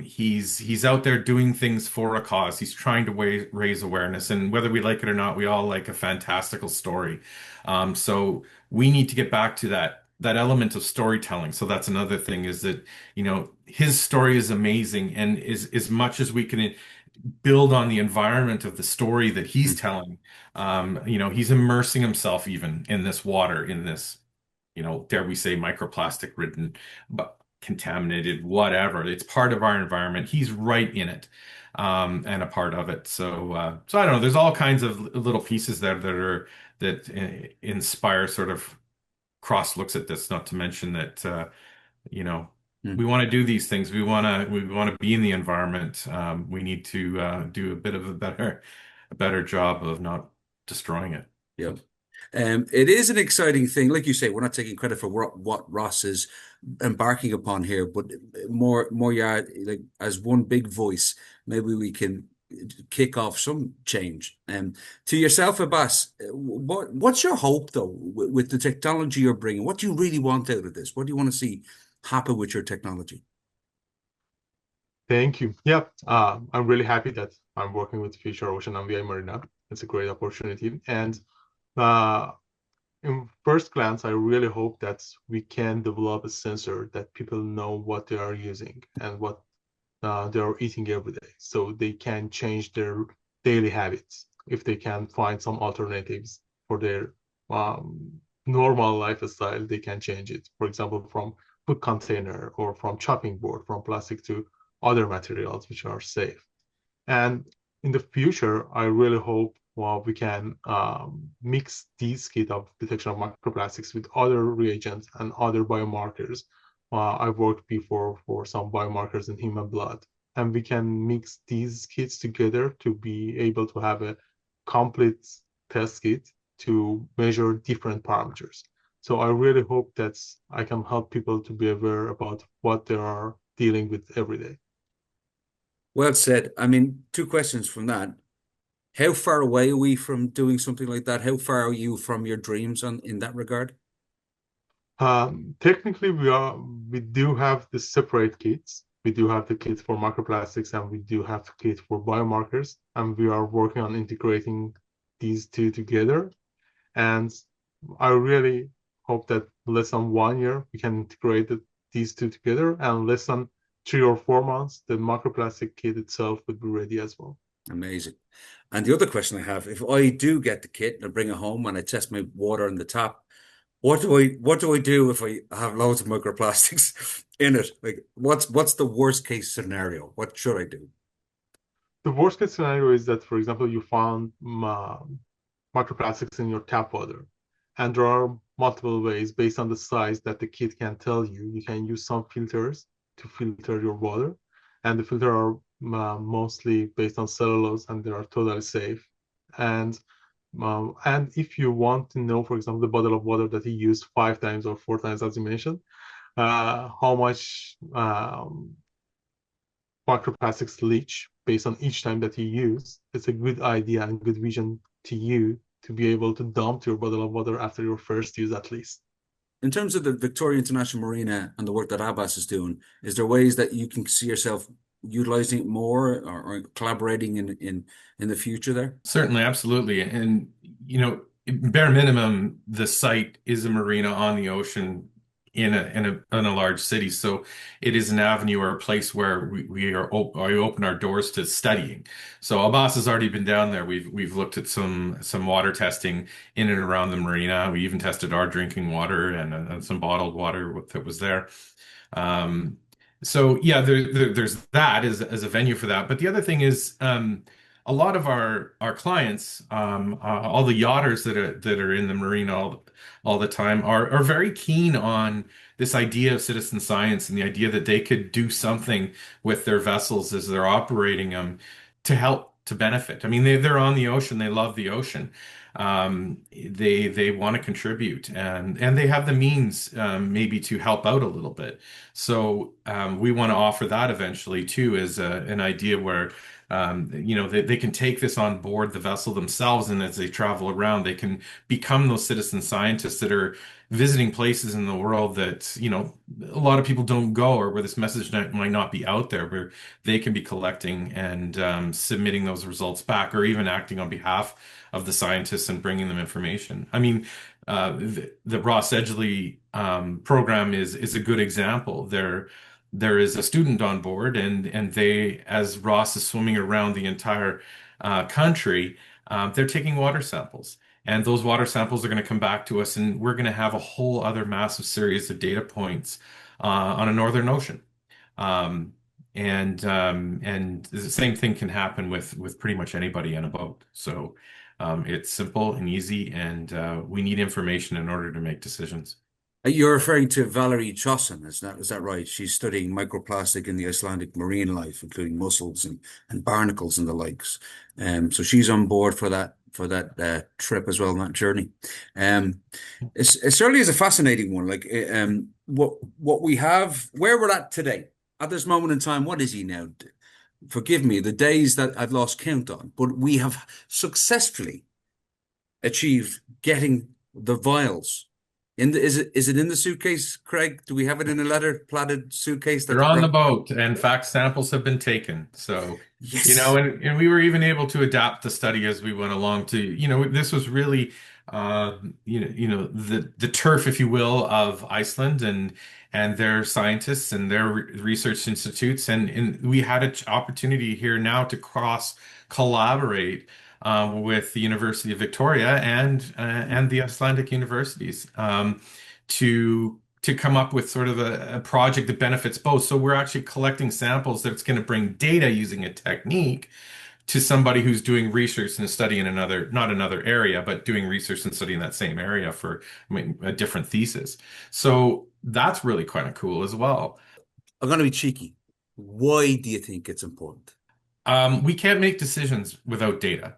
Speaker 13: He's out there doing things for a cause. He's trying to raise awareness, and whether we like it or not, we all like a fantastical story. So we need to get back to that element of storytelling. So that's another thing, is that his story is amazing, and is as much as we can build on the environment of the story that he's telling. He's immersing himself even in this water, in this, dare we say, microplastic ridden, but contaminated, whatever. It's part of our environment. He's right in it, and a part of it. So I don't know. There's all kinds of little pieces there that inspire sort of cross looks at this. Not to mention that we want to do these things. We want to be in the environment. We need to do a bit of a better job of not destroying it.
Speaker 1: Yep. It is an exciting thing. Like you say, we're not taking credit for what Ross is embarking upon here, but more, yeah, like as one big voice, maybe we can kick off some change. To yourself, Abbas, what's your hope though with the technology you're bringing? What do you really want out of this? What do you want to see happen with your technology?
Speaker 12: Thank you. Yeah, I'm really happy that I'm working with Future Ocean and VI Marina. It's a great opportunity. And in first glance, I really hope that we can develop a sensor that people know what they are using and what they are eating every day, so they can change their daily habits if they can find some alternatives for their normal lifestyle. They can change it, for example, from food container or from chopping board, from plastic to other materials which are safe. And in the future, I really hope we can mix these kit of detection of microplastics with other reagents and other biomarkers. I've worked before for some biomarkers in human blood, and we can mix these kits together to be able to have a complete test kit to measure different parameters. So I really hope that I can help people to be aware about what they are dealing with every day.
Speaker 1: Well said. I mean, two questions from that. How far away are we from doing something like that? How far are you from your dreams in that regard?
Speaker 12: Technically, we do have the separate kits. We do have the kit for microplastics, and we do have the kit for biomarkers, and we are working on integrating these two together. And I really hope that less than 1 year we can integrate these two together, and less than 3 or 4 months the microplastic kit itself would be ready as well.
Speaker 1: Amazing. And the other question I have, if I do get the kit and bring it home and I test my water in the tap, what do I do if I have loads of microplastics in it? Like, what's the worst case scenario? What should I do?
Speaker 12: The worst case scenario is that, for example, you found microplastics in your tap water, and there are multiple ways based on the size that the kit can tell you. You can use some filters to filter your water, and the filter are mostly based on cellulose, and they are totally safe. And if you want to know, for example, the bottle of water that he used 5 times or 4 times, as you mentioned, how much microplastics leach based on each time that you use, it's a good idea and good vision to you to be able to dump your bottle of water after your first use at least.
Speaker 1: In terms of the Victoria International Marina and the work that Abbas is doing, is there ways that you can see yourself utilizing it more or collaborating in the future there?
Speaker 13: Certainly, absolutely. And, bare minimum, the site is a marina on the ocean in a large city. So it is an avenue or a place where we open our doors to studying. So Abbas has already been down there. We've looked at some water testing in and around the marina. We even tested our drinking water and some bottled water that was there. So yeah, there's that as a venue for that. But the other thing is, a lot of our clients, all the yachters that are in the marina all the time are very keen on this idea of citizen science and the idea that they could do something with their vessels as they're operating them to help to benefit. I mean, they're on the ocean, they love the ocean. They want to contribute and they have the means maybe to help out a little bit. So we want to offer that eventually too as an idea where they can take this on board the vessel themselves, and as they travel around, they can become those citizen scientists that are visiting places in the world that, a lot of people don't go, or where this message might not be out there, where they can be collecting and submitting those results back, or even acting on behalf of the scientists and bringing them information. I mean, the Ross Edgley program is a good example. There is a student on board, and they, as Ross is swimming around the entire country, they're taking water samples. And those water samples are going to come back to us, and we're going to have a whole other massive series of data points on a northern ocean. And the same thing can happen with pretty much anybody in a boat. So it's simple and easy, and we need information in order to make decisions.
Speaker 1: You're referring to Valerie Chosson, is that right? She's studying microplastic in the Icelandic marine life, including mussels and barnacles and the likes. So she's on board for that trip as well, on that journey. It certainly is a fascinating one. Like what we have, where we're at today, at this moment in time, what is he now? forgive me, the days that I've lost count on, but we have successfully achieved getting the vials. Is it in the suitcase, Craig? Do we have it in a leather-plated suitcase?
Speaker 13: They're on the boat, and fact samples have been taken. So,
Speaker 1: Yes.
Speaker 13: and we were even able to adapt the study as we went along to, this was really, the turf, if you will, of Iceland and their scientists and their research institutes. And we had an opportunity here now to cross collaborate with the University of Victoria and the Icelandic universities to come up with sort of a project that benefits both. So we're actually collecting samples that's going to bring data using a technique to somebody who's doing research and study in not another area, but doing research and study in that same area for, a different thesis. So that's really kind of cool as well.
Speaker 1: I'm going to be cheeky. Why do you think it's important?
Speaker 13: We can't make decisions without data.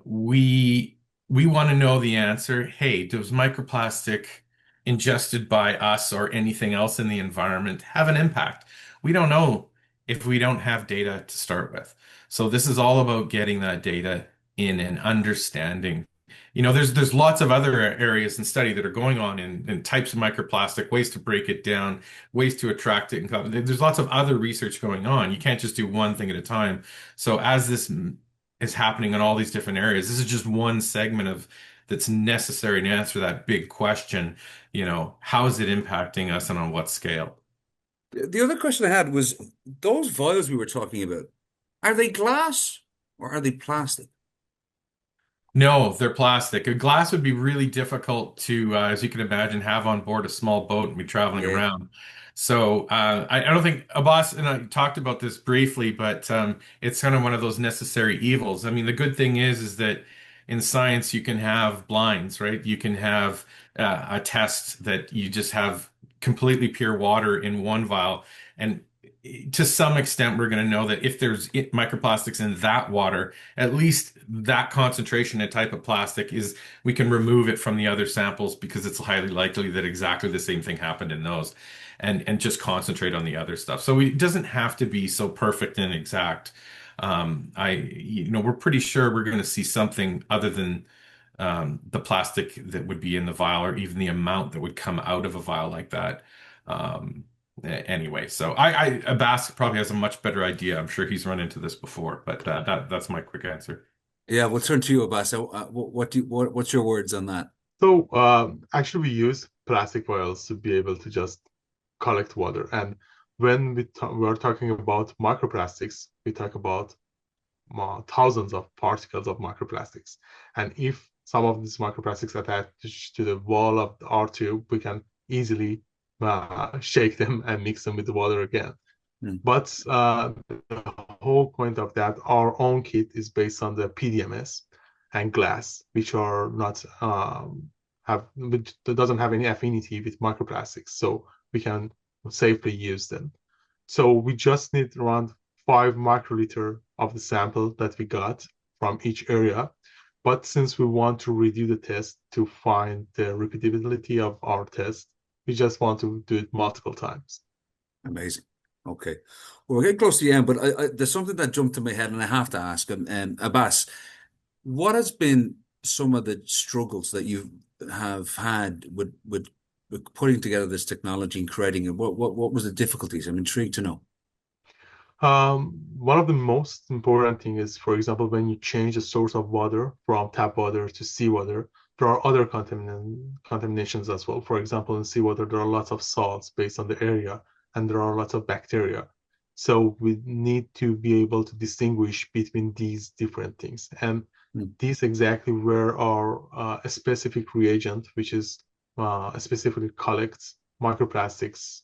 Speaker 13: We want to know the answer. Hey, does microplastic ingested by us or anything else in the environment have an impact? We don't know if we don't have data to start with. So this is all about getting that data in and understanding. There's lots of other areas in study that are going on in types of microplastic, ways to break it down, ways to attract it. And there's lots of other research going on. You can't just do one thing at a time. So as this is happening in all these different areas, this is just one segment that's necessary to answer that big question. How is it impacting us and on what scale?
Speaker 1: The other question I had was, those vials we were talking about, are they glass or are they plastic?
Speaker 13: No, they're plastic. A glass would be really difficult to, as you can imagine, have on board a small boat and be traveling around. So I don't think Abbas and I talked about this briefly, but it's kind of one of those necessary evils. I mean, the good thing is that in science you can have blinds, right? You can have a test that you just have completely pure water in one vial, and to some extent, we're going to know that if there's microplastics in that water, at least that concentration and type of plastic we can remove it from the other samples because it's highly likely that exactly the same thing happened in those, and just concentrate on the other stuff. So it doesn't have to be so perfect and exact. We're pretty sure we're going to see something other than the plastic that would be in the vial, or even the amount that would come out of a vial like that. Anyway, so Abbas probably has a much better idea. I'm sure he's run into this before, but that's my quick answer.
Speaker 1: Yeah, we'll turn to you, Abbas. What's your words on that?
Speaker 12: So actually, we use plastic vials to be able to just collect water. And when we're talking about microplastics, we talk about thousands of particles of microplastics. And if some of these microplastics attach to the wall of our tube, we can easily shake them and mix them with the water again. But the whole point of that, our own kit is based on the PDMS and glass, which are not which doesn't have any affinity with microplastics, so we can safely use them. So we just need around 5 microliter of the sample that we got from each area. But since we want to redo the test to find the repeatability of our test, we just want to do it multiple times.
Speaker 1: Amazing. Okay. Well, we're getting close to the end, but there's something that jumped in my head and I have to ask him. Abbas, what has been some of the struggles that you have had with putting together this technology and creating it? What was the difficulties? I'm intrigued to know.
Speaker 12: One of the most important thing is, for example, when you change the source of water from tap water to seawater, there are other contaminations as well. For example, in seawater, there are lots of salts based on the area, and there are lots of bacteria. So we need to be able to distinguish between these different things. And this exactly where our specific reagent, which is specifically collects microplastics,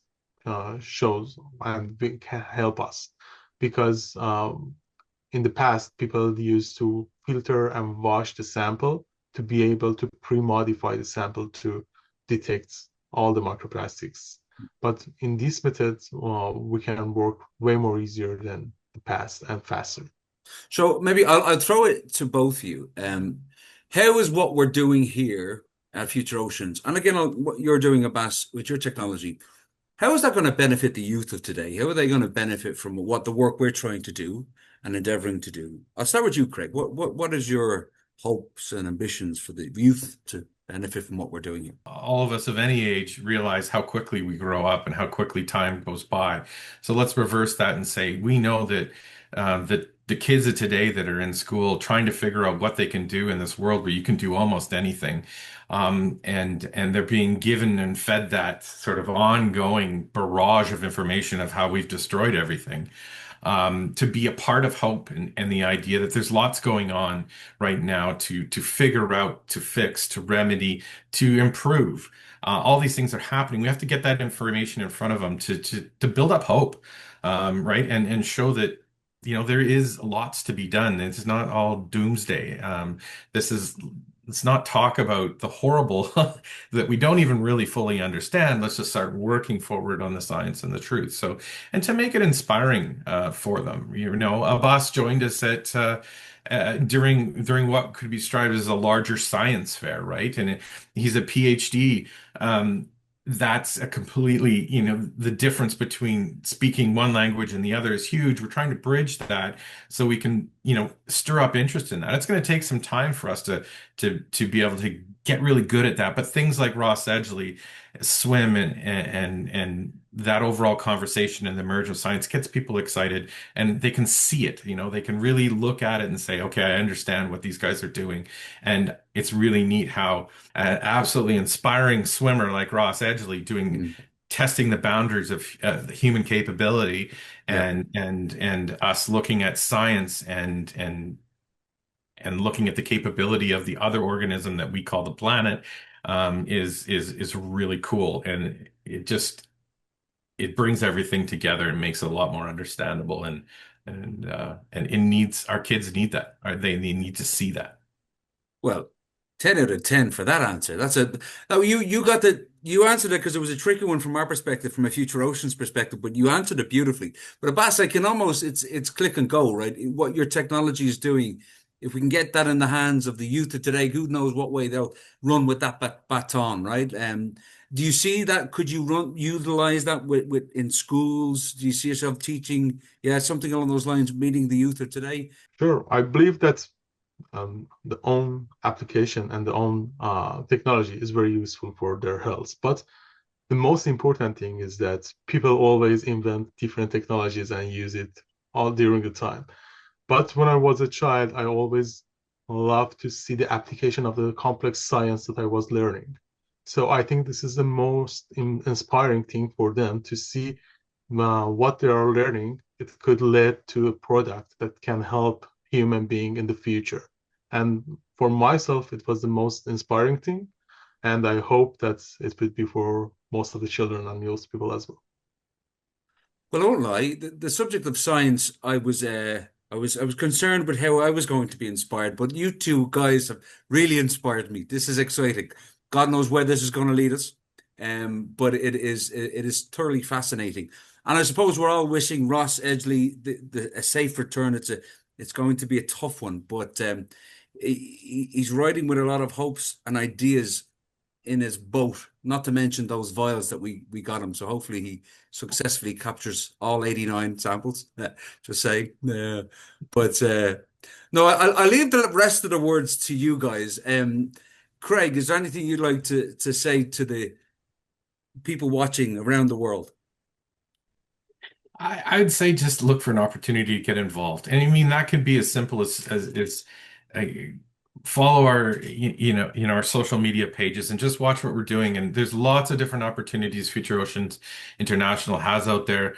Speaker 12: shows and can help us. Because in the past, people used to filter and wash the sample to be able to pre-modify the sample to detect all the microplastics. But in this method, we can work way more easier than the past and faster.
Speaker 1: So maybe I'll throw it to both of you. How is what we're doing here at Future Oceans, and again, what you're doing, Abbas, with your technology, How is that going to benefit the youth of today? How are they going to benefit from what the work we're trying to do and endeavoring to do? I'll start with you, Craig. What is your hopes and ambitions for the youth to benefit from what we're doing here?
Speaker 13: All of us of any age realize how quickly we grow up and how quickly time goes by. So let's reverse that and say we know that that the kids of today that are in school trying to figure out what they can do in this world where you can do almost anything, and they're being given and fed that sort of ongoing barrage of information of how we've destroyed everything. To be a part of hope and the idea that there's lots going on right now to figure out, to fix, to remedy, to improve. All these things are happening. We have to get that information in front of them to build up hope, right? And show that, there is lots to be done. It's not all doomsday. Let's not talk about the horrible that we don't even really fully understand. Let's just start working forward on the science and the truth. So, and to make it inspiring for them. Abbas joined us at during what could be described as a larger science fair, right? And he's a PhD. That's a completely, the difference between speaking one language and the other is huge. We're trying to bridge that so we can, stir up interest in that. It's going to take some time for us to be able to get really good at that. But things like Ross Edgley, swim and that overall conversation and the merge of science gets people excited, and they can see it. They can really look at it and say, okay, I understand what these guys are doing. And it's really neat how an absolutely inspiring swimmer like Ross Edgley doing testing the boundaries of human capability and us looking at science and looking at the capability of the other organism that we call the planet is really cool. And it brings everything together and makes it a lot more understandable, and it needs, our kids need that, or they need to see that.
Speaker 1: Well, 10 out of 10 for that answer. You answered it because it was a tricky one from our perspective, from a Future Oceans perspective, but you answered it beautifully. But Abbas, I can almost, it's click and go, right? What your technology is doing, if we can get that in the hands of the youth of today, who knows what way they'll run with that baton, right? Do you see that? Could you utilize that with in schools? Do you see yourself teaching, something along those lines, meeting the youth of today?
Speaker 12: Sure. I believe that the own application and the own technology is very useful for their health. But the most important thing is that people always invent different technologies and use it all during the time. But when I was a child, I always loved to see the application of the complex science that I was learning. So I think this is the most inspiring thing for them to see what they are learning. It could lead to a product that can help human being in the future. And for myself, it was the most inspiring thing. And I hope that it would be for most of the children and young people as well.
Speaker 1: Well, I won't lie. The subject of science, I was concerned with how I was going to be inspired, but you two guys have really inspired me. This is exciting. God knows where this is going to lead us, but it is thoroughly fascinating. And I suppose we're all wishing Ross Edgley a safe return. It's going to be a tough one, but he's riding with a lot of hopes and ideas in his boat, not to mention those vials that we got him. So hopefully he successfully captures all 89 samples. Just saying. But no, I'll leave the rest of the words to you guys. Craig, is there anything you'd like to say to the people watching around the world?
Speaker 13: I'd say just look for an opportunity to get involved. And I mean, that could be as simple as follow our, our social media pages and just watch what we're doing. And there's lots of different opportunities Future Oceans International has out there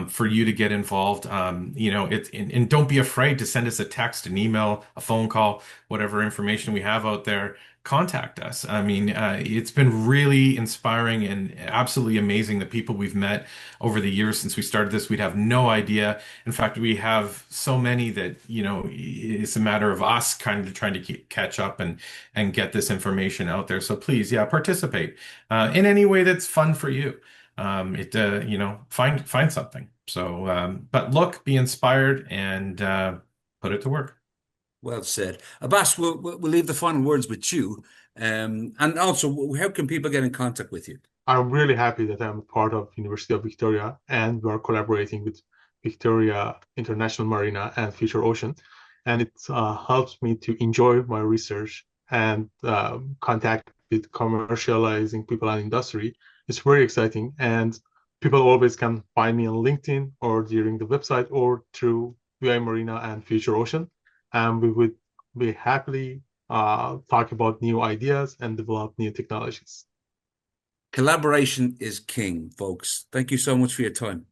Speaker 13: for you to get involved. And don't be afraid to send us a text, an email, a phone call, whatever information we have out there. Contact us. I mean, it's been really inspiring and absolutely amazing, the people we've met over the years since we started this. We'd have no idea. In fact, we have so many that, it's a matter of us kind of trying to catch up and get this information out there. So please, participate in any way that's fun for you. Find something. So, but look, be inspired and put it to work.
Speaker 1: Well said. Abbas, we'll leave the final words with you. And also, how can people get in contact with you?
Speaker 12: I'm really happy that I'm a part of University of Victoria, and we are collaborating with Victoria International Marina and Future Ocean. And it helps me to enjoy my research and contact with commercializing people and industry. It's very exciting, and people always can find me on LinkedIn or during the website or through VI Marina and Future Ocean. And we would be happily talk about new ideas and develop new technologies.
Speaker 1: Collaboration is king, folks. Thank you so much for your time.